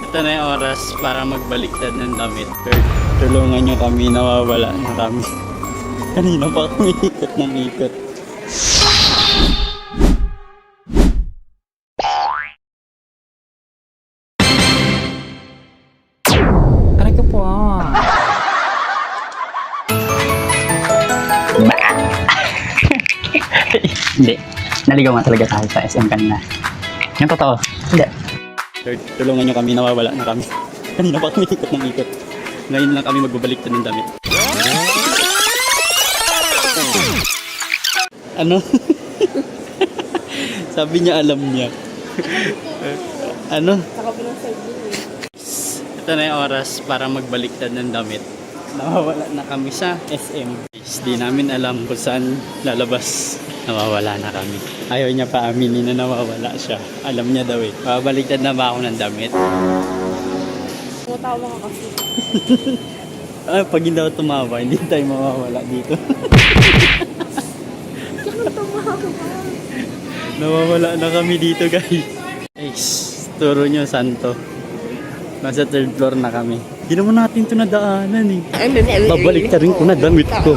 Ito na yung oras para magbaliktad ng damit. Tulungan nyo kami, nawawala na kami. Kanina pa kami ikot ng ikot. Aray ko po. Hindi. Naligaw nga talaga tayo sa SM kanina. Yung totoo. Hindi. Tulungan nyo kami, nawawala na kami. Kanina pa kami ikot ng ikot. Ngayon lang kami magbabaliktad ng damit. Ano? Sabi niya alam niya. Ano? Ito na yung oras para magbaliktad ng damit. Nawawala na kami sa SM. Di namin alam kung saan lalabas. Nawawala na kami. Ayaw niya pa aminin na nawawala siya. Alam niya daw eh. Babaliktad na ba ako ng damit? Tumatawa ka kasi. Pag hindi ako tumawa, hindi tayo mawawala dito. Nawawala na kami dito guys. Guys, turo nyo santo. Nasa third floor na kami. Hindi naman natin ito nadaanan eh. Babalik na rin ko na damit ko.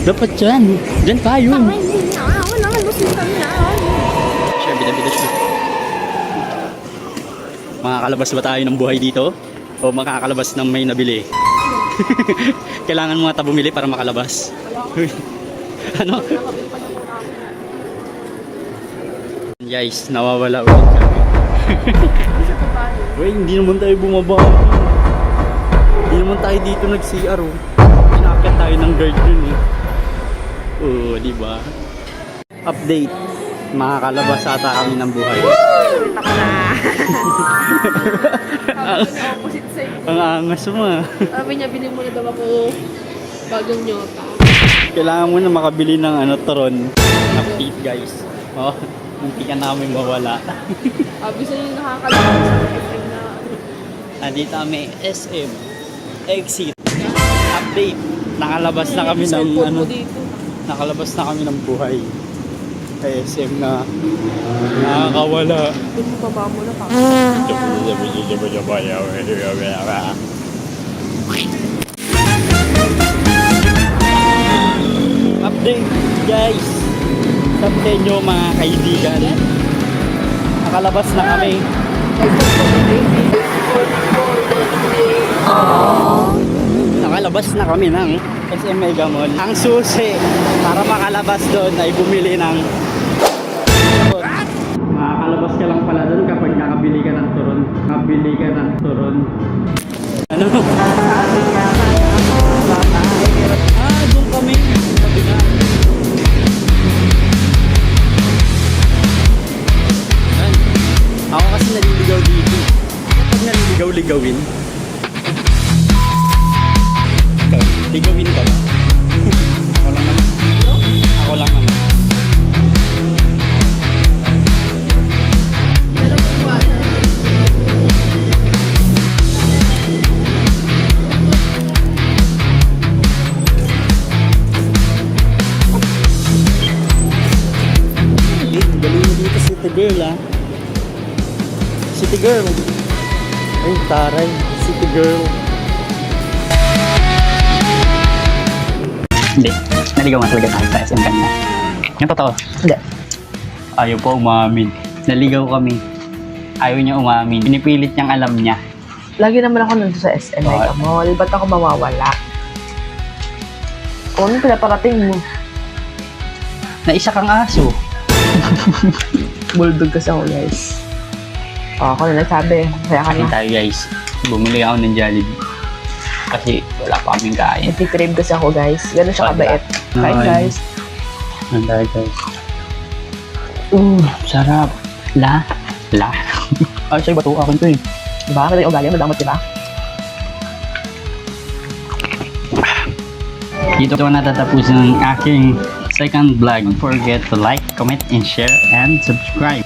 Dapat dyan. Dyan tayo. Siya, bida-bida siya. Makakalabas ba tayo ng buhay dito? O makakalabas ng may nabili? Kailangan mo nga bumili para makalabas. Ano? Guys, nawawala ulit kami. Uy, hindi naman tayo bumaba. Hindi naman tayo dito nag-CR oh. Pinakit tayo ng guard dun eh. Oo, diba? Update. Makakalabas ata kami ng buhay. Ang angas mo ah. Sabi niya, bilhin mo na daw ako bagong nyota. Kailangan mo na makabili ng turon. Update guys. Oh, munti ka namin mawala. Sabi sa'yo yung nakakalabas sa SM na. Nandito kami SM. Exit. Update. Nakalabas na kami ng nakalabas na kami ng buhay. Sa SM na nakakawala. Kung baba mo na pa. Update guys. Sabi nyo mga kaibigan. Nakalabas na kami. Nakalabas na kami ng SM Mega Mall. Ang susi para makalabas doon ay bumili ng makakalabas ka lang pala doon kapag nakabili ka ng turon. Nakabili ka ng turon. Ano? Doon kami. Sabi na. Ako kasi naliligaw dito. Kapag naliligaw-ligawin. Ligawin ka ba? Ako lang naman. Ako lang naman. Galing mo dito city girl ah. City girl. Ay, taray. City girl. Hindi. Naligaw nga talaga tayo sa SM kanina. Yung totoo. Hindi. Ayaw pa umamin. Naligaw kami. Ayaw niya umamin. Pinipilit niyang alam niya. Lagi naman ako nandun sa SM Mega Mall. Ba't ako mawawala? O, anong pinaparating mo? Na isa kang aso. Bulldog kasi ako, guys. O, ako na nagsabi. Kaya ka Kain na. tayo guys. Bumili ako ng Jollibee. Kasi wala pa kaming kain. Nagtitrib kasi ako, guys. Gano'n siya kabait. Kain, guys. Nandari guys. Sarap. La. Ay, sa'yo bato akin to eh. Diba? Kasi ugali, madamot, diba? Dito ko natatapos ng aking second vlog. Don't forget to like, comment, and share, and subscribe.